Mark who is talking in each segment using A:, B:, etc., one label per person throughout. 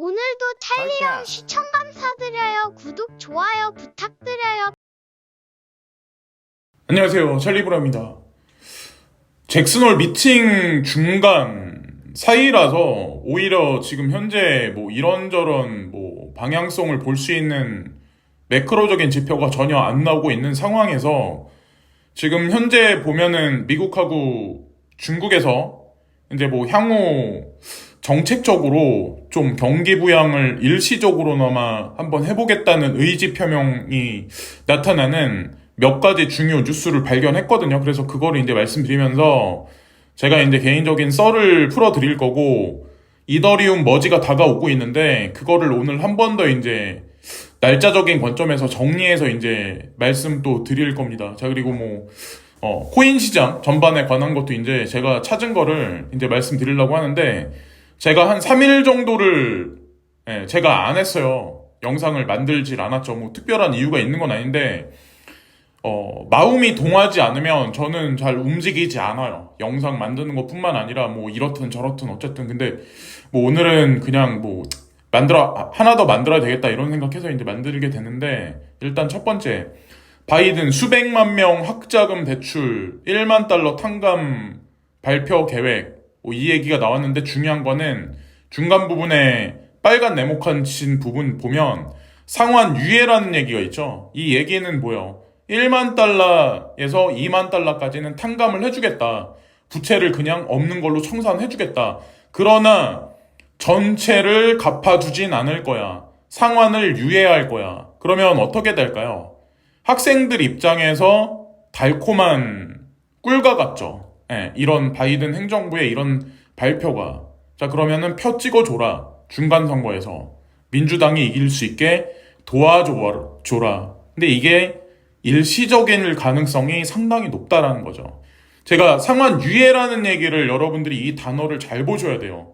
A: 오늘도 찰리형 시청 감사드려요. 구독, 좋아요 부탁드려요.
B: 안녕하세요, 찰리브라입니다. 잭슨홀 미팅 중간 사이라서 오히려 지금 현재 뭐 이런저런 뭐 방향성을 볼 수 있는 매크로적인 지표가 전혀 안 나오고 있는 상황에서 지금 현재 보면은 미국하고 중국에서 이제 뭐 향후 정책적으로 좀 경기 부양을 일시적으로나마 한번 해보겠다는 의지 표명이 나타나는 몇 가지 중요 뉴스를 발견했거든요. 그래서 그거를 이제 말씀드리면서 제가 이제 개인적인 썰을 풀어드릴 거고, 이더리움 머지가 다가오고 있는데 그거를 오늘 한 번 더 이제 날짜적인 관점에서 정리해서 이제 말씀 또 드릴 겁니다. 자, 그리고 뭐 코인 시장 전반에 관한 것도 이제 제가 찾은 거를 이제 말씀드리려고 하는데, 제가 한 3일 정도를 제가 안 했어요. 영상을 만들질 않았죠. 뭐 특별한 이유가 있는 건 아닌데 마음이 동하지 않으면 저는 잘 움직이지 않아요. 영상 만드는 것뿐만 아니라 뭐 이렇든 저렇든 어쨌든. 근데 뭐 오늘은 그냥 뭐 하나 더 만들어야 되겠다 이런 생각해서 이제 만들게 되는데, 일단 첫 번째, 바이든 수백만 명 학자금 대출 1만 달러 탕감 발표 계획, 이 얘기가 나왔는데, 중요한 거는 중간 부분에 빨간 네모칸 친 부분 보면 상환 유예라는 얘기가 있죠. 이 얘기는 뭐예요? 1만 달러에서 2만 달러까지는 탕감을 해주겠다. 부채를 그냥 없는 걸로 청산해주겠다. 그러나 전체를 갚아주진 않을 거야. 상환을 유예할 거야. 그러면 어떻게 될까요? 학생들 입장에서 달콤한 꿀과 같죠. 이런 바이든 행정부의 이런 발표가. 자, 그러면은 표 찍어줘라. 중간 선거에서 민주당이 이길 수 있게 도와줘라. 근데 이게 일시적일 가능성이 상당히 높다라는 거죠. 제가 상환 유예라는 얘기를, 여러분들이 이 단어를 잘 보셔야 돼요.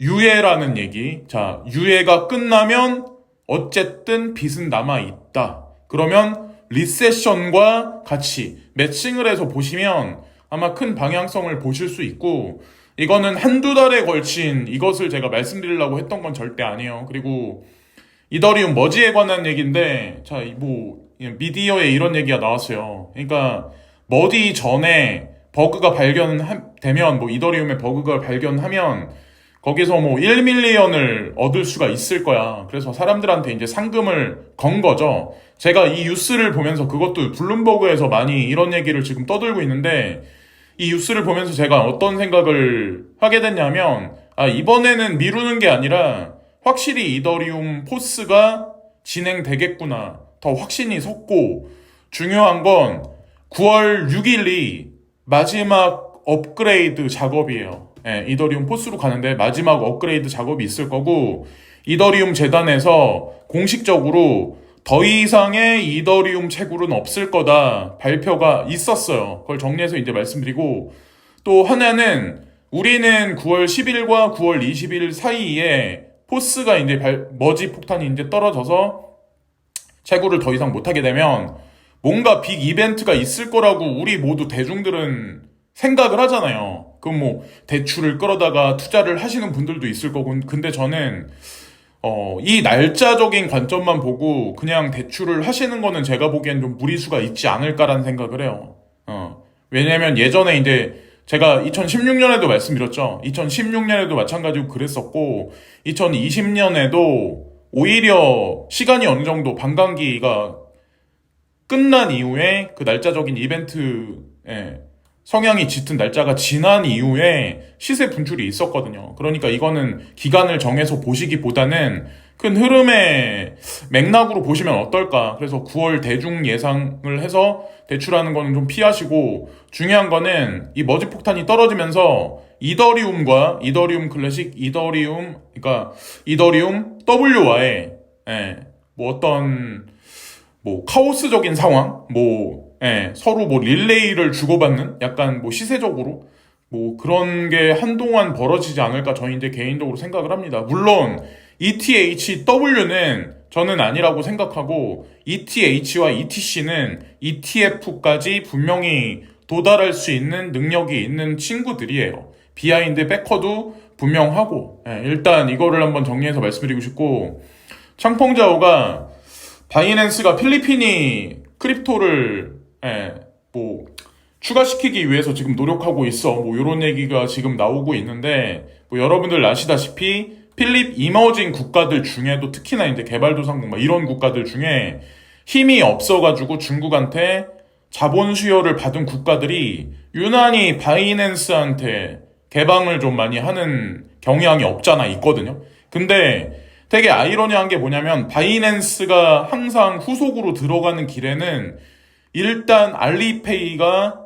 B: 유예라는 얘기. 자, 유예가 끝나면 어쨌든 빚은 남아있다. 그러면 리세션과 같이 매칭을 해서 보시면 아마 큰 방향성을 보실 수 있고, 이거는 한두 달에 걸친 이것을 제가 말씀드리려고 했던 건 절대 아니에요. 그리고 이더리움 머지에 관한 얘기인데, 자, 뭐 미디어에 이런 얘기가 나왔어요. 그러니까 머지 전에 버그가 발견되면, 뭐 이더리움의 버그가 발견하면 거기서 뭐 1밀리언을 얻을 수가 있을 거야. 그래서 사람들한테 이제 상금을 건 거죠. 제가 이 뉴스를 보면서, 그것도 블룸버그에서 많이 이런 얘기를 지금 떠들고 있는데, 이 뉴스를 보면서 제가 어떤 생각을 하게 됐냐면, 이번에는 미루는 게 아니라 확실히 이더리움 포스가 진행되겠구나. 더 확신이 섰고, 중요한 건 9월 6일이 마지막 업그레이드 작업이에요. 이더리움 포스로 가는데 마지막 업그레이드 작업이 있을 거고, 이더리움 재단에서 공식적으로 더 이상의 이더리움 채굴은 없을 거다 발표가 있었어요. 그걸 정리해서 이제 말씀드리고, 또 하나는 우리는 9월 10일과 9월 20일 사이에 포스가 이제 머지 폭탄이 이제 떨어져서 채굴을 더 이상 못하게 되면 뭔가 빅 이벤트가 있을 거라고 우리 모두 대중들은 생각을 하잖아요. 그럼 뭐 대출을 끌어다가 투자를 하시는 분들도 있을 거고. 근데 저는 이 날짜적인 관점만 보고 그냥 대출을 하시는 거는 제가 보기엔 좀 무리수가 있지 않을까라는 생각을 해요. 왜냐면 예전에 이제 제가 2016년에도 말씀드렸죠. 2016년에도 마찬가지로 그랬었고, 2020년에도 오히려 시간이 어느 정도 반감기가 끝난 이후에 그 날짜적인 이벤트 성향이 짙은 날짜가 지난 이후에 시세 분출이 있었거든요. 그러니까 이거는 기간을 정해서 보시기보다는 큰 흐름의 맥락으로 보시면 어떨까. 그래서 9월 대중 예상을 해서 대출하는 거는 좀 피하시고, 중요한 거는 이 머지 폭탄이 떨어지면서 이더리움과 이더리움 클래식, 그러니까 이더리움 W와의 뭐 어떤 뭐 카오스적인 상황, 서로 뭐 릴레이를 주고받는 약간 뭐 시세적으로 뭐 그런 게 한동안 벌어지지 않을까 저는 이제 개인적으로 생각을 합니다. 물론 ETHW는 저는 아니라고 생각하고, ETH와 ETC는 ETF까지 분명히 도달할 수 있는 능력이 있는 친구들이에요. 비하인드 백커도 분명하고, 일단 이거를 한번 정리해서 말씀드리고 싶고, 창펑자오가 바이낸스가 필리핀이 크립토를 뭐 추가시키기 위해서 지금 노력하고 있어, 뭐 이런 얘기가 지금 나오고 있는데, 뭐 여러분들 아시다시피 필립 이머징 국가들 중에도 특히나 이제 개발도상국 막 이런 국가들 중에 힘이 없어가지고 중국한테 자본 수요를 받은 국가들이 유난히 바이낸스한테 개방을 좀 많이 하는 경향이 없잖아 있거든요. 근데 되게 아이러니한 게 뭐냐면 바이낸스가 항상 후속으로 들어가는 길에는 일단 알리페이가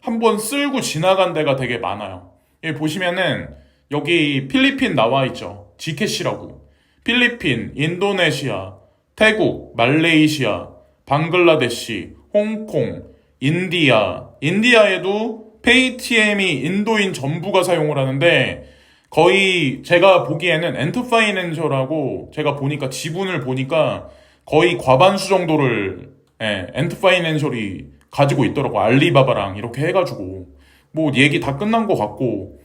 B: 한번 쓸고 지나간 데가 되게 많아요. 여기 보시면은 여기 필리핀 나와 있죠. 지캐시라고. 필리핀, 인도네시아, 태국, 말레이시아, 방글라데시, 홍콩, 인디아에도 페이티엠이 인도인 전부가 사용을 하는데 거의 제가 보기에는 엔트파이낸셜하고 제가 보니까 지분을 보니까 거의 과반수 정도를 엔트파이낸셜이 가지고 있더라고. 알리바바랑 이렇게 해가지고 뭐 얘기 다 끝난 것 같고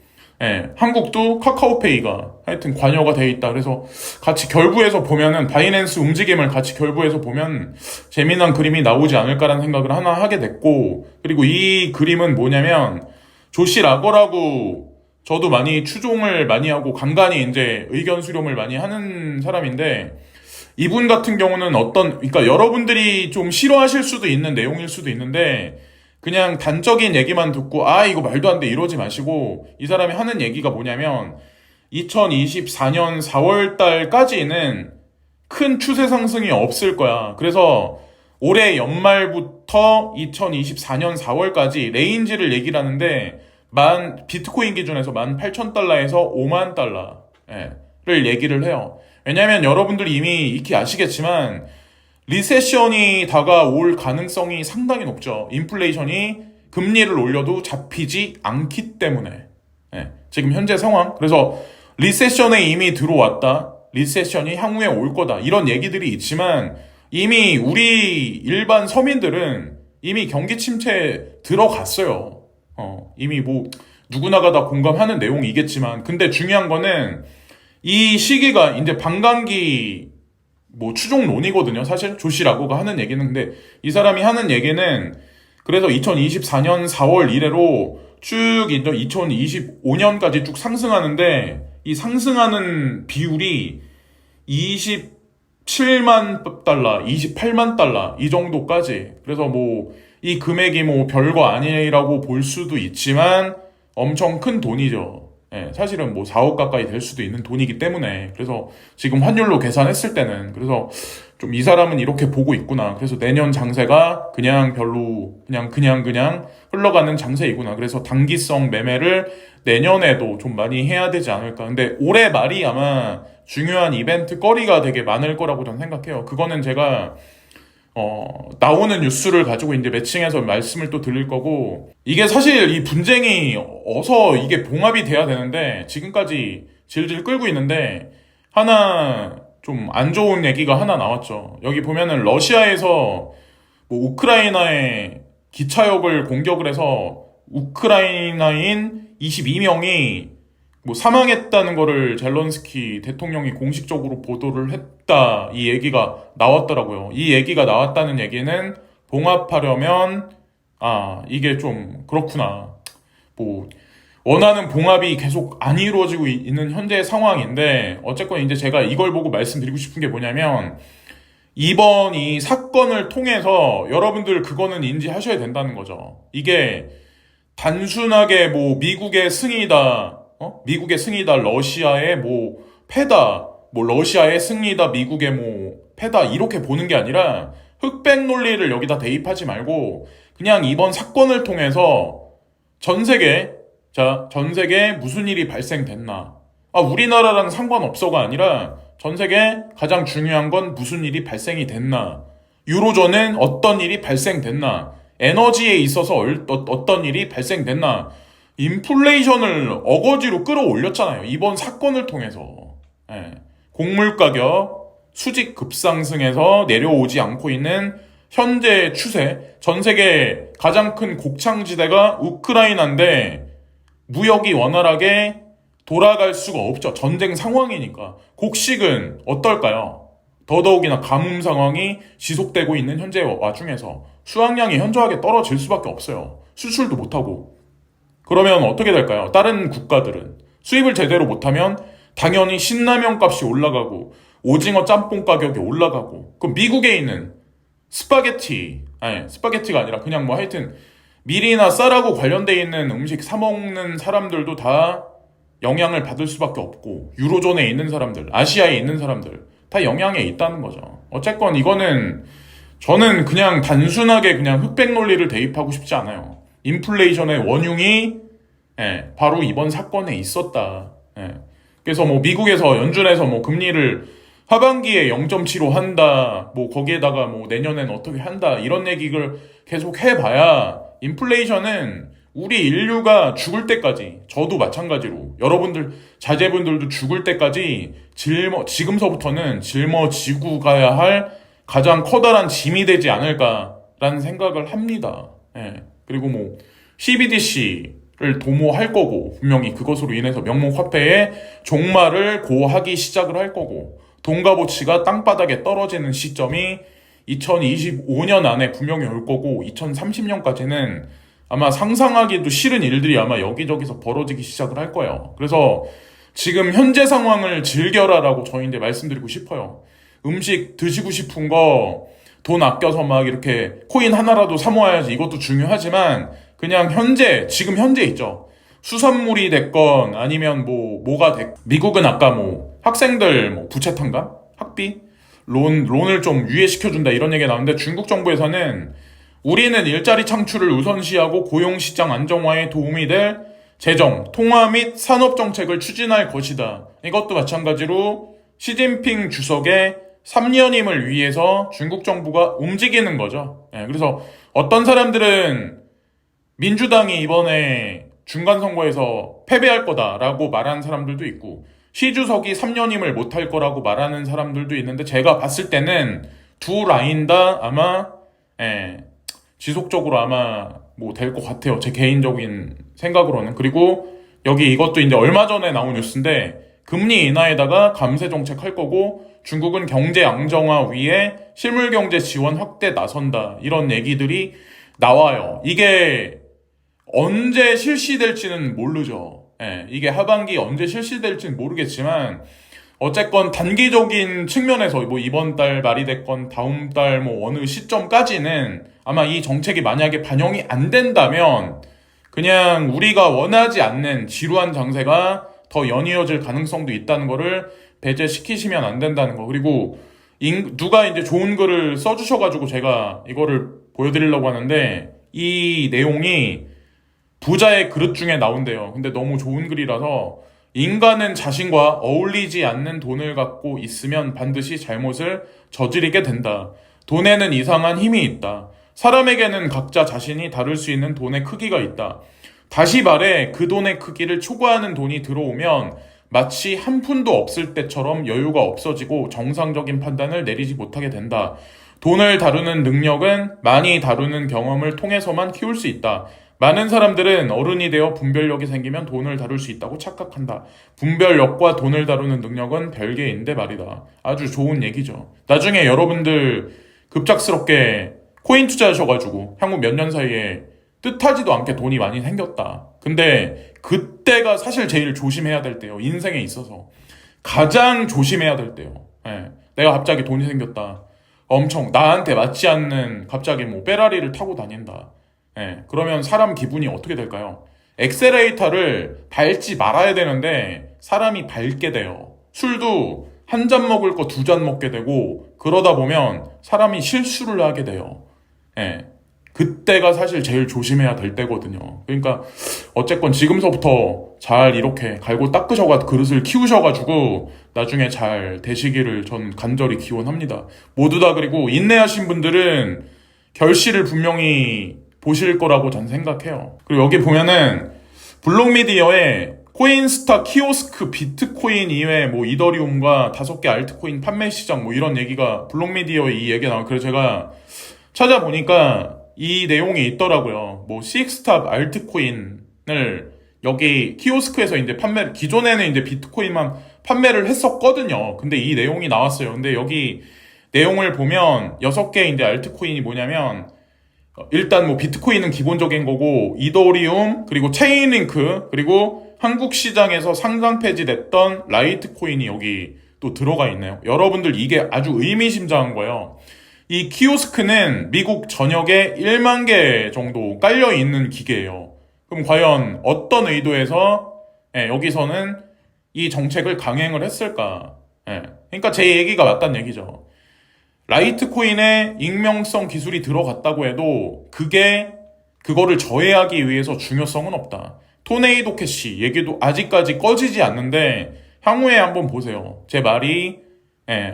B: 한국도 카카오페이가 하여튼 관여가 돼 있다. 그래서 같이 결부해서 보면은 바이낸스 움직임을 같이 결부해서 보면 재미난 그림이 나오지 않을까라는 생각을 하나 하게 됐고, 그리고 이 그림은 뭐냐면 조시 라거라고 저도 많이 추종을 많이 하고 간간히 이제 의견 수렴을 많이 하는 사람인데, 이분 같은 경우는 그러니까 여러분들이 좀 싫어하실 수도 있는 내용일 수도 있는데 그냥 단적인 얘기만 듣고 이거 말도 안 돼 이러지 마시고, 이 사람이 하는 얘기가 뭐냐면 2024년 4월 달까지는 큰 추세 상승이 없을 거야. 그래서 올해 연말부터 2024년 4월까지 레인지를 얘기를 하는데 비트코인 기준에서 18,000달러에서 5만 달러를 얘기를 해요. 왜냐면 여러분들 이미 익히 아시겠지만 리세션이 다가올 가능성이 상당히 높죠. 인플레이션이 금리를 올려도 잡히지 않기 때문에. 지금 현재 상황. 그래서 리세션에 이미 들어왔다. 리세션이 향후에 올 거다. 이런 얘기들이 있지만 이미 우리 일반 서민들은 이미 경기 침체에 들어갔어요. 이미 뭐 누구나가 다 공감하는 내용이겠지만, 근데 중요한 거는 이 시기가 이제 반감기 뭐 추종론이거든요. 사실 조시라고가 하는 얘기는. 근데 이 사람이 하는 얘기는 그래서 2024년 4월 이래로 쭉 2025년까지 쭉 상승하는데 이 상승하는 비율이 27만 달러, 28만 달러 이 정도까지. 그래서 뭐 이 금액이 뭐 별거 아니라고 볼 수도 있지만 엄청 큰 돈이죠. 사실은 뭐 4억 가까이 될 수도 있는 돈이기 때문에. 그래서 지금 환율로 계산했을 때는 그래서 좀 이 사람은 이렇게 보고 있구나. 그래서 내년 장세가 그냥 별로 그냥 흘러가는 장세이구나. 그래서 단기성 매매를 내년에도 좀 많이 해야 되지 않을까. 근데 올해 말이 아마 중요한 이벤트 거리가 되게 많을 거라고 저는 생각해요. 그거는 제가 나오는 뉴스를 가지고 이제 매칭해서 말씀을 또 드릴 거고, 이게 사실 이 분쟁이 어서 이게 봉합이 돼야 되는데 지금까지 질질 끌고 있는데 하나 좀 안 좋은 얘기가 하나 나왔죠. 여기 보면은 러시아에서 뭐 우크라이나의 기차역을 공격을 해서 우크라이나인 22명이 뭐 사망했다는 거를 젤런스키 대통령이 공식적으로 보도를 했다, 이 얘기가 나왔더라고요. 이 얘기가 나왔다는 얘기는 봉합하려면 이게 좀 그렇구나, 뭐 원하는 봉합이 계속 안 이루어지고 있는 현재 상황인데, 어쨌건 이제 제가 이걸 보고 말씀드리고 싶은 게 뭐냐면 이번 이 사건을 통해서 여러분들 그거는 인지하셔야 된다는 거죠. 이게 단순하게 뭐 미국의 승리다, 러시아의 뭐 패다, 뭐 러시아의 승리다, 미국의 뭐 패다, 이렇게 보는 게 아니라 흑백 논리를 여기다 대입하지 말고 그냥 이번 사건을 통해서 전 세계에 무슨 일이 발생됐나, 우리나라랑 상관없어가 아니라 전 세계에 가장 중요한 건 무슨 일이 발생이 됐나, 유로존은 어떤 일이 발생됐나, 에너지에 있어서 어떤 일이 발생됐나, 인플레이션을 어거지로 끌어올렸잖아요. 이번 사건을 통해서. 곡물 가격 수직 급상승해서 내려오지 않고 있는 현재 추세. 전 세계 가장 큰 곡창지대가 우크라이나인데 무역이 원활하게 돌아갈 수가 없죠. 전쟁 상황이니까. 곡식은 어떨까요? 더더욱이나 가뭄 상황이 지속되고 있는 현재 와중에서 수확량이 현저하게 떨어질 수밖에 없어요. 수출도 못하고. 그러면 어떻게 될까요? 다른 국가들은 수입을 제대로 못하면 당연히 신라면 값이 올라가고 오징어 짬뽕 가격이 올라가고, 그럼 미국에 있는 스파게티가 아니라 그냥 뭐 하여튼 밀이나 쌀하고 관련돼 있는 음식 사 먹는 사람들도 다 영향을 받을 수밖에 없고, 유로존에 있는 사람들, 아시아에 있는 사람들 다 영향에 있다는 거죠. 어쨌건 이거는 저는 그냥 단순하게 그냥 흑백 논리를 대입하고 싶지 않아요. 인플레이션의 원흉이 바로 이번 사건에 있었다. 그래서 뭐 미국에서 연준에서 뭐 금리를 하반기에 0.75 한다, 뭐 거기에다가 뭐 내년엔 어떻게 한다, 이런 얘기를 계속 해봐야 인플레이션은 우리 인류가 죽을 때까지, 저도 마찬가지로 여러분들 자제분들도 죽을 때까지 지금서부터는 짊어지고 가야 할 가장 커다란 짐이 되지 않을까라는 생각을 합니다. 그리고 뭐 CBDC를 도모할 거고, 분명히 그것으로 인해서 명목화폐의 종말을 고하기 시작을 할 거고, 돈 값어치가 땅바닥에 떨어지는 시점이 2025년 안에 분명히 올 거고, 2030년까지는 아마 상상하기도 싫은 일들이 아마 여기저기서 벌어지기 시작을 할 거예요. 그래서 지금 현재 상황을 즐겨라라고 저희한테 말씀드리고 싶어요. 음식 드시고 싶은 거 돈 아껴서 막 이렇게 코인 하나라도 사 모아야지, 이것도 중요하지만 그냥 지금 현재 있죠. 수산물이 됐건 아니면 뭐가 됐건, 미국은 아까 뭐 학생들 뭐 부채 탕감? 학비? 론을 좀 유예시켜준다 이런 얘기가 나오는데, 중국 정부에서는 우리는 일자리 창출을 우선시하고 고용시장 안정화에 도움이 될 재정, 통화 및 산업 정책을 추진할 것이다. 이것도 마찬가지로 시진핑 주석의 3년임을 위해서 중국 정부가 움직이는 거죠. 그래서 어떤 사람들은 민주당이 이번에 중간선거에서 패배할 거다라고 말하는 사람들도 있고, 시 주석이 3년임을 못할 거라고 말하는 사람들도 있는데, 제가 봤을 때는 두 라인 다 아마 지속적으로 아마 뭐 될 것 같아요. 제 개인적인 생각으로는. 그리고 여기 이것도 이제 얼마 전에 나온 뉴스인데, 금리 인하에다가 감세 정책 할 거고, 중국은 경제 안정화 위에 실물 경제 지원 확대 나선다, 이런 얘기들이 나와요. 이게 언제 실시될지는 모르죠. 이게 하반기 언제 실시될지는 모르겠지만, 어쨌건 단기적인 측면에서 뭐 이번 달 말이 됐건 다음 달 뭐 어느 시점까지는 아마 이 정책이 만약에 반영이 안 된다면 그냥 우리가 원하지 않는 지루한 장세가 더 연이어질 가능성도 있다는 거를 배제시키시면 안 된다는 거. 그리고 누가 이제 좋은 글을 써주셔가지고 제가 이거를 보여드리려고 하는데, 이 내용이 부자의 그릇 중에 나온대요. 근데 너무 좋은 글이라서, 인간은 자신과 어울리지 않는 돈을 갖고 있으면 반드시 잘못을 저지르게 된다. 돈에는 이상한 힘이 있다. 사람에게는 각자 자신이 다룰 수 있는 돈의 크기가 있다. 다시 말해, 그 돈의 크기를 초과하는 돈이 들어오면 마치 한 푼도 없을 때처럼 여유가 없어지고 정상적인 판단을 내리지 못하게 된다. 돈을 다루는 능력은 많이 다루는 경험을 통해서만 키울 수 있다. 많은 사람들은 어른이 되어 분별력이 생기면 돈을 다룰 수 있다고 착각한다. 분별력과 돈을 다루는 능력은 별개인데 말이다. 아주 좋은 얘기죠. 나중에 여러분들 급작스럽게 코인 투자하셔가지고 향후 몇 년 사이에 뜻하지도 않게 돈이 많이 생겼다. 근데 그때가 사실 제일 조심해야 될 때요. 인생에 있어서 가장 조심해야 될 때요. 내가 갑자기 돈이 생겼다. 엄청 나한테 맞지 않는 갑자기 뭐 페라리를 타고 다닌다. 그러면 사람 기분이 어떻게 될까요? 엑셀레이터를 밟지 말아야 되는데 사람이 밟게 돼요. 술도 한 잔 먹을 거 두 잔 먹게 되고, 그러다 보면 사람이 실수를 하게 돼요. 그때가 사실 제일 조심해야 될 때거든요. 그러니까 어쨌건 지금서부터 잘 이렇게 갈고 닦으셔가 그릇을 키우셔가지고 나중에 잘 되시기를 전 간절히 기원합니다. 모두 다. 그리고 인내하신 분들은 결실을 분명히 보실 거라고 전 생각해요. 그리고 여기 보면은 블록미디어에 코인스타 키오스크 비트코인 이외에 뭐 이더리움과 5개 알트코인 판매 시장 뭐 이런 얘기가 블록미디어에 이 얘기가 나와요. 그래서 제가 찾아보니까 이 내용이 있더라고요. 뭐 식스탑 알트코인을 여기 키오스크에서 이제 기존에는 이제 비트코인만 판매를 했었거든요. 근데 이 내용이 나왔어요. 근데 여기 내용을 보면 6개 이제 알트코인이 뭐냐면, 일단 뭐 비트코인은 기본적인 거고, 이더리움, 그리고 체인링크, 그리고 한국 시장에서 상장 폐지됐던 라이트코인이 여기 또 들어가 있네요. 여러분들 이게 아주 의미심장한 거예요. 이 키오스크는 미국 전역에 1만 개 정도 깔려 있는 기계예요. 그럼 과연 어떤 의도에서 여기서는 이 정책을 강행을 했을까? 그러니까 제 얘기가 맞다는 얘기죠. 라이트코인에 익명성 기술이 들어갔다고 해도 그거를 저해하기 위해서 중요성은 없다. 토네이도 캐시 얘기도 아직까지 꺼지지 않는데 향후에 한번 보세요. 제 말이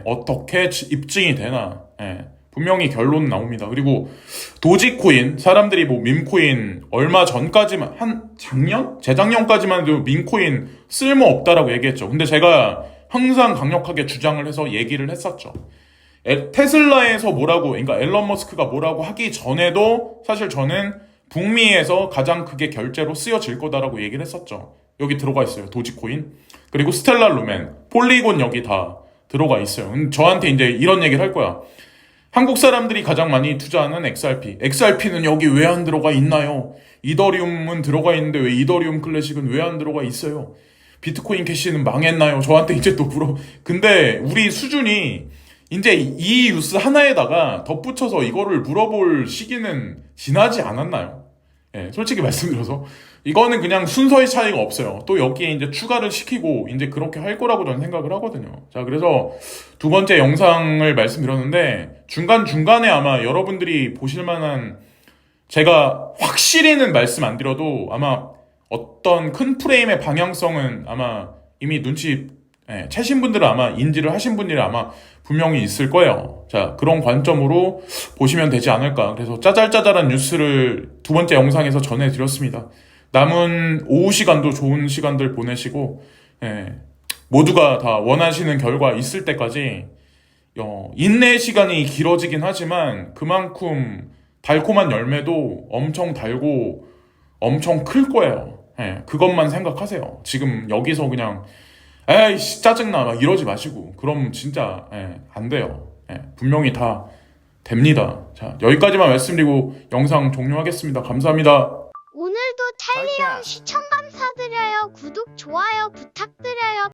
B: 어떻게 입증이 되나. 분명히 결론 나옵니다. 그리고 도지코인, 사람들이 뭐 밈코인 얼마 전까지만, 한 작년? 재작년까지만 해도 밈코인 쓸모없다라고 얘기했죠. 근데 제가 항상 강력하게 주장을 해서 얘기를 했었죠. 테슬라에서 뭐라고, 그러니까 앨런 머스크가 뭐라고 하기 전에도 사실 저는 북미에서 가장 크게 결제로 쓰여질 거다라고 얘기를 했었죠. 여기 들어가 있어요. 도지코인. 그리고 스텔라 루멘, 폴리곤 여기 다 들어가 있어요. 저한테 이제 이런 얘기를 할 거야. 한국 사람들이 가장 많이 투자하는 XRP. XRP는 여기 왜 안 들어가 있나요? 이더리움은 들어가 있는데 왜 이더리움 클래식은 왜 안 들어가 있어요? 비트코인 캐시는 망했나요? 저한테 이제 또 근데 우리 수준이 이제 이 뉴스 하나에다가 덧붙여서 이거를 물어볼 시기는 지나지 않았나요? 솔직히 말씀드려서 이거는 그냥 순서의 차이가 없어요. 또 여기에 이제 추가를 시키고 이제 그렇게 할 거라고 저는 생각을 하거든요. 자, 그래서 두 번째 영상을 말씀드렸는데 중간중간에 아마 여러분들이 보실 만한, 제가 확실히는 말씀 안 드려도 아마 어떤 큰 프레임의 방향성은 아마 이미 채신 분들은 아마 인지를 하신 분들이 아마 분명히 있을 거예요. 자, 그런 관점으로 보시면 되지 않을까. 그래서 짜잘짜잘한 뉴스를 두 번째 영상에서 전해드렸습니다. 남은 오후 시간도 좋은 시간들 보내시고, 모두가 다 원하시는 결과 있을 때까지 인내 시간이 길어지긴 하지만 그만큼 달콤한 열매도 엄청 달고 엄청 클 거예요. 그것만 생각하세요. 지금 여기서 그냥 에이씨 짜증나 막 이러지 마시고, 그럼 진짜 안 돼요. 분명히 다 됩니다. 자, 여기까지만 말씀드리고 영상 종료하겠습니다. 감사합니다.
A: 오늘도 찰리형 시청 감사드려요. 구독, 좋아요 부탁드려요.